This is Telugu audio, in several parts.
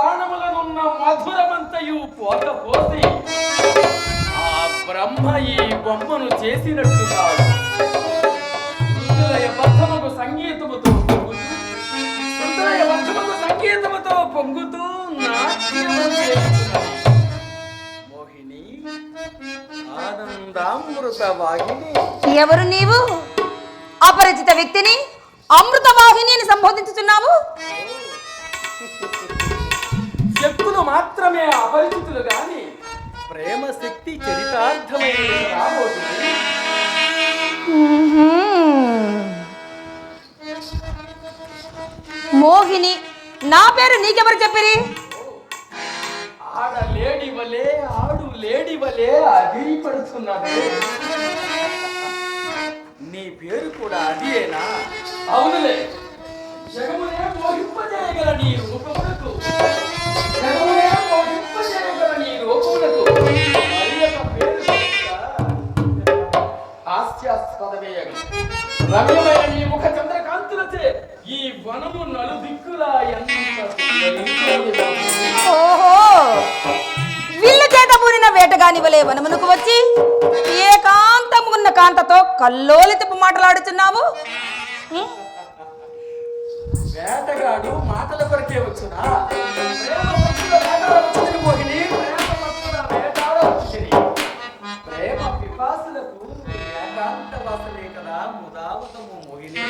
ప్రాణములనున్న మధురమంతయు పోసి ఆ బ్రహ్మ ఈ బొమ్మను చేసినట్టున్నాడు. బద్ధముకు సంగీతముతో పొంగుతూ నాట్యము చేస్తున్నది. మోహిని, ఆనందామృత వాహిని. ఎవరు నీవు? అపరిచిత వ్యక్తిని అమృత వాహిని అని సంబోధించుతున్నావు. శక్తులు మాత్రమే అపరిచితులు గాని ప్రేమ శక్తి చరితార్థమైన రాబోతుంది. మోహిని, నా పేరు నీకెవరు చెప్పిరి? ఆడ లేడి వలే ఆడు లేడి వలే అదిరిపడుతున్నది. నీ పేరు కూడా అదేనా? అవునులే. జగమునే మోహింపజేయగల నీ రూపములకు హాస్యాస్పదమే రమ్యమైన నీ ముఖ చంద్రకాంతులచే ఈ వనము నలుదిక్కులా ఓహో, విల్లు చేత పూరిన వేటగానివలే వనమునకు వచ్చి ఏకాంతమున్న కాంతతో కల్లోలితపు మాటలాడుచున్నావు. వేటగాడు మాటల కొరకే వచ్చునా? ప్రేమ పిపాసులకు ఏకాంత వాసనే కదా ముదావతము మోహిని.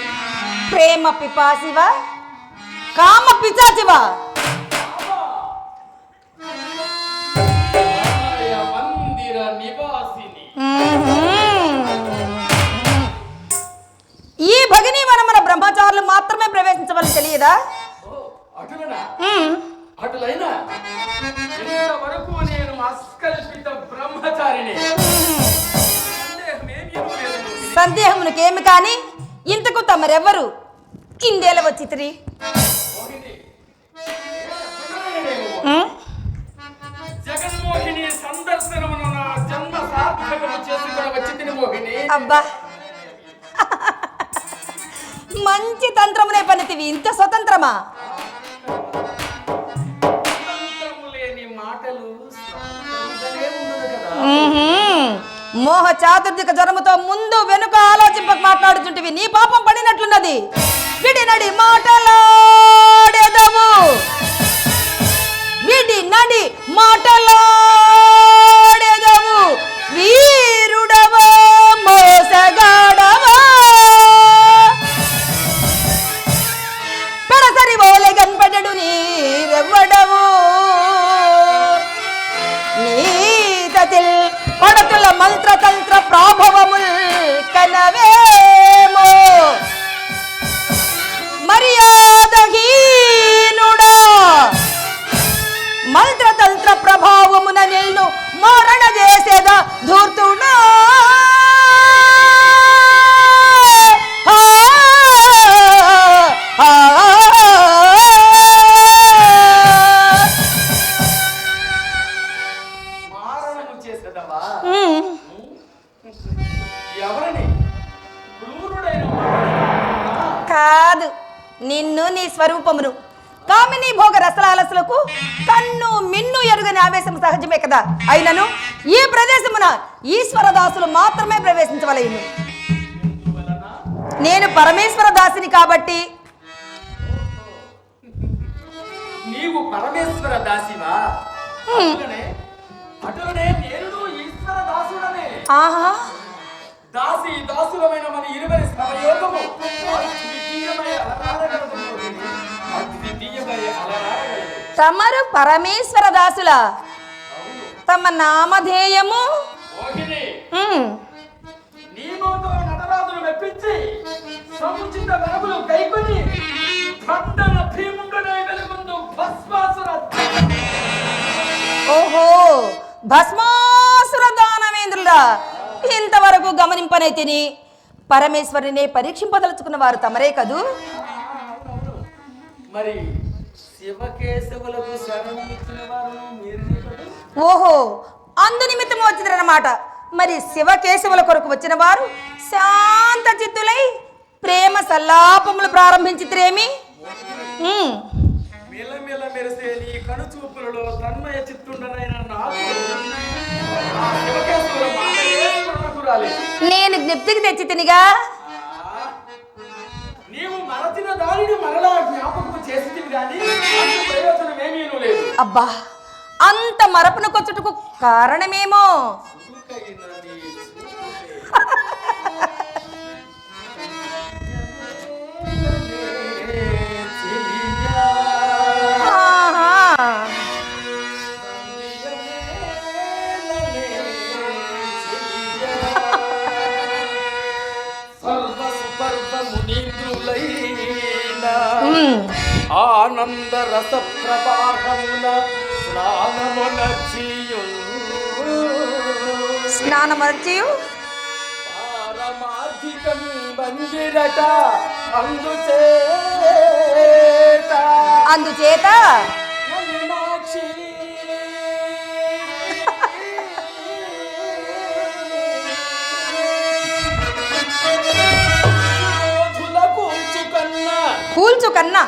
ప్రేమ పిపాసివా, కామ పిశాచివా? మందిర నివాసిని. ఈ భగిని వనమున బ్రహ్మచారులు మాత్రమే ప్రవేశించవలని తెలియదా? అటులైనా ఇంతవరకు నేను అస్కల్పిత బ్రహ్మచారిని. సందేహమునకేమి కాని ఇంతకు తమరెవ్వరు ఇందేల వచ్చితిరి? జగన్మోహిని సందర్శనమును నా జన్మ సార్థకము చేసుకొని వచ్చితిని మోహిని. అబ్బా, మంచి తంత్రమునే పనితివి. ఇంత స్వతంత్రమా? మోహ చాతుర్దిక జ్వరముతో ముందు వెనుక ఆలోచింపక మాట్లాడుతుంటివి. నీ పాపం పడినట్లున్నది. విడి నడి మాటలాడేదవు, విడి నడి మాటలాడేదవు, వీరుడవా మోసగాడవా, పెడసరి ఓలే కనపడడు నీరెవ్వడవు, నీతతిల్ పడతుల మంత్రతంత్ర ప్రాభవముల్ కనవేమో, మర్యాదహీనుడా మంత్రతంత్ర ప్రభావమున నిన్ను మరణ చేసేదా ధూర్తుడా. కాదు, నిన్ను నీ స్వరూపమును. కామిని భోగ రసలాలసులకు కన్ను మిన్ను ఎరుగని ఆవేశం సహజమే కదా. అయినను ఈ ప్రదేశమున ఈశ్వరదాసులు మాత్రమే ప్రవేశించవలెను. నేను పరమేశ్వర దాసిని కాబట్టి. నీవు పరమేశ్వర దాసివా? అటులనే నేను ఈశ్వర దాసుడనే. ఆహా, దాసి దాసులమైన మన ఇరువురి సమయోగము తమరు పరమేశ్వర దాసుల తమ నామధేయము? నీమోతో నటరాజును మెప్పించి సముచిత వరములు కైకొని ఖండన భీముండనే వెలుగుందు భస్మాసుర. ఓహో, భస్మాసుర దానవేంద్రుడా, ఇంతవరకు గమనింపనైతిని. పరమేశ్వరునే పరీక్షింపదలుచుకున్న వారు తమరే కదూ? మరి శివకేశవులకు శరణం ఇచ్చిన వారు మీరే కదా? ఓహో, అందు నిమిత్తం వచ్చిందన్నమాట. మరి శివకేశవుల కొరకు వచ్చిన వారు శాంత చిత్తులై ప్రేమ సల్లాపములు ప్రారంభించిత్రేమి? మిలమిల మెరిసే నీ కనుచూపులలో తన్మయ చిత్తుండనైన నాకు ఆ శివకేశ్వర మాటయే స్మరణకు రాలేదు. నేను జ్ఞప్తికి తెచ్చి తినిగా నీవు మరచిన దానిని మరలా జ్ఞాపకం చేసి గాని ప్రయోజనం ఏమీ లేదు. అబ్బా, అంత మరపును కొచ్చుటకు కారణమేమో. ఆనంద రస ప్రవాహమున స్నానమర్చియు పారమార్థికం బందిరట అందుచేత మీనాక్షి కూల్చు కన్నా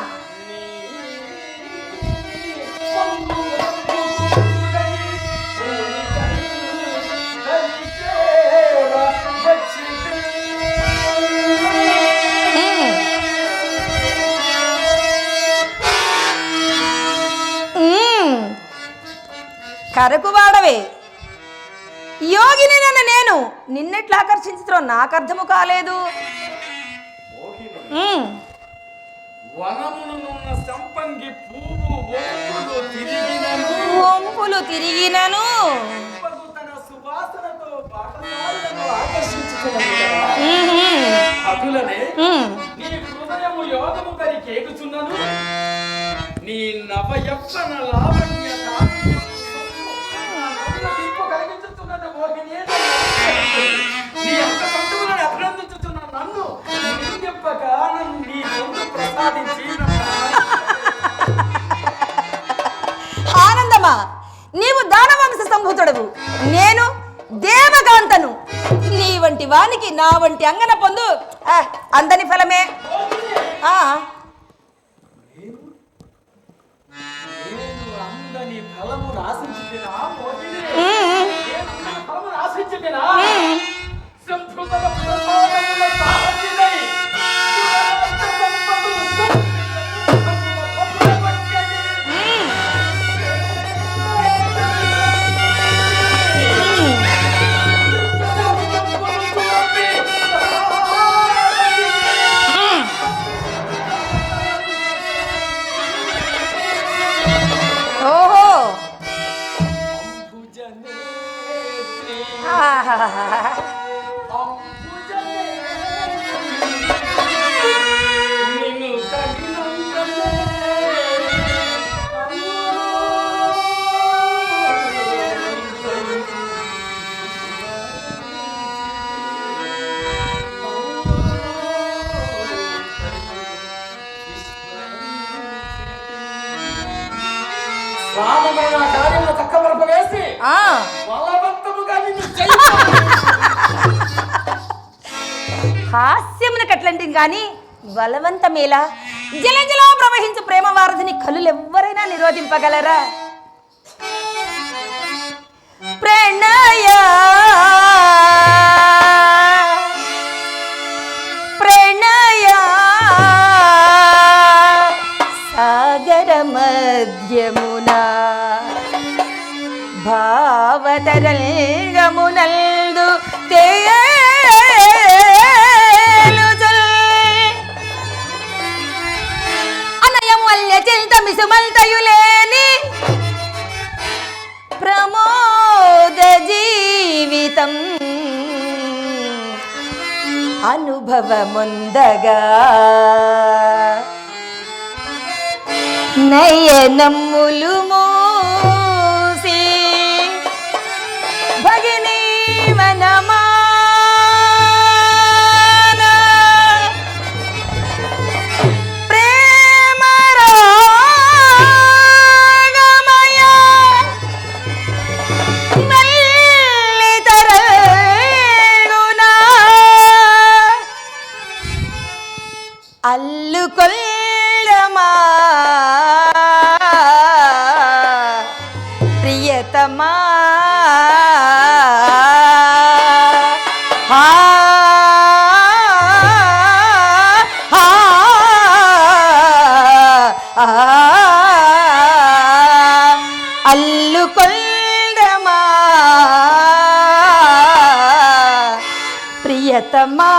కరకు వాడవే యోగిని నన్ను నేను నిన్నెట్లా ఆకర్షించుతో నాకు అర్థము కాలేదు. వనమునున్న సంపంగి పువ్వు వంపులు తిరిగినను తన సువాసనతో బాటసారులను ఆకర్షించుచున్నది. అటులనే నీ హృదయము యోగము కరి కేకుచున్నను నీ నవయప్పన లావణ్య కలిగించుతున్నది మోహిని. నీ యొక్క బంధువులను అభినందించుతున్న నన్ను చెప్పక నీ ముందు ప్రసాదించి ఆనందమా, నీవు దానవంశ సంభూతుడవు, నేను దేవకాంతను. నీ వంటి వానికి నా వంటి అంగన పొందు అందని ఫలమే. అందని ఫలమును ఆశించుకున్నా ఫలమును ఆశించుకున్నా సంస్కృత ప్రసాదముల సాహసిదై హాస్యమున కట్లంటి గాని బలవంతమేలా జలజలో ప్రవహించు ప్రేమ వారధిని కళ్ళు ఎవ్వరైనా నిరోధింపగలరా? ప్రణయ ప్రణయ సాగర మధ్యమునా భావతరంగమునందు అనయము అల్య చింత మిసుమల్తయులేని ప్రమోద జీవితం అనుభవముందగా నయనమ్ములు మూసి భగిని వనమాన ప్రేమ రాగమయ నల్లితరగునా అల్లుకొల్లమా ప్రియతమా అల్లుకొల్దమా ప్రియతమా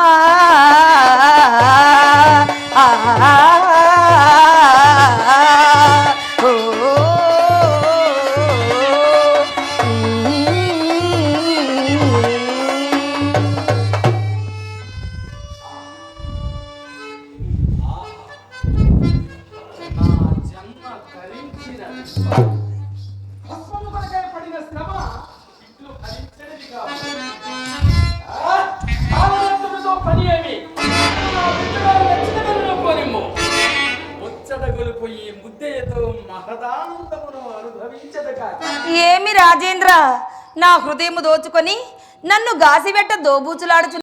నా జన్మ ధరించిన భస్మము కొరకై పడిన శ్రమ ఇట్లు భరించనిది కాదు. కాలవంతుడితో పని ఏమి? నా బిడ్డగారు నచ్చినగలను పోనిమ్ము. ముచ్చట గొలుపు ఈ ముద్దయ్యతో మహదానందమును అనుభవించదు కాక. ఏమి రాజేంద్ర, నా హృదయము దోచుకొని నన్ను గాసిబెట్ట దోబూచులాడుచు